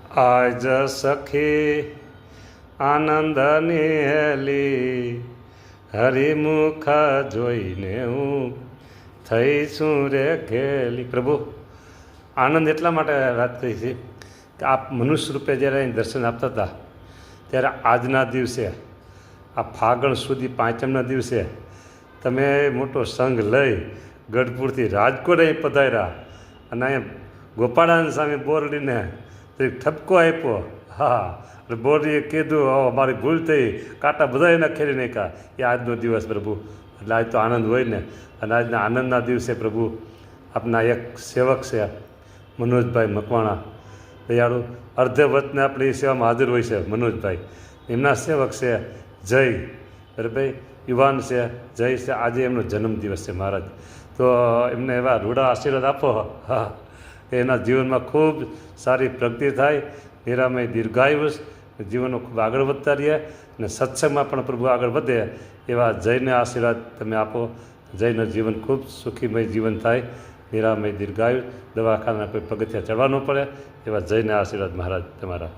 આજ સખી આનંદની હેલી હરિમુખ જોઈને હું થઈશું રે ઘેલી. પ્રભુ આનંદ એટલા માટે વાત કરી છે કે આપ મનુષ્ય રૂપે જ્યારે અહીં દર્શન આપતા હતા ત્યારે આજના દિવસે આ ફાગણ સુધી પાંચમના દિવસે તમે મોટો સંઘ લઈ ગઢપુરથી રાજકોટ અહીં પધાર્યા અને અહીંયા ગોપાળાની સામે બોરડીને ઠપકો આપ્યો. હા, એટલે બોરડીએ કીધું મારી ભૂલ થઈ, કાંટા બધા એના ખેરી નાખ્યા. એ આજનો દિવસ પ્રભુ, એટલે આજ તો આનંદ હોય ને. અને આજના આનંદના દિવસે પ્રભુ આપના એક સેવક છે મનોજભાઈ મકવાણા દયાળુ, અર્ધે વતને આપણી સેવામાં હાજર હોય છે મનોજભાઈ. એમના સેવક છે જય, બરાબર, યુવાન છે જય છે. આજે એમનો જન્મદિવસ છે મહારાજ, તો એમને એવા રૂડા આશીર્વાદ આપો હા કે એના જીવનમાં ખૂબ સારી પ્રગતિ થાય, નિરામય દીર્ઘાયુષ, જીવનનો ખૂબ આગળ વધતા રહે અને સત્સંગમાં પણ પ્રભુ આગળ વધે એવા જયને આશીર્વાદ તમે આપો. જયનું જીવન ખૂબ સુખીમય જીવન થાય, નિરામય દીર્ઘાયુષ, દવાખાના કોઈ પગથિયા ચડવા ન પડે એવા જયને આશીર્વાદ મહારાજ તમારા.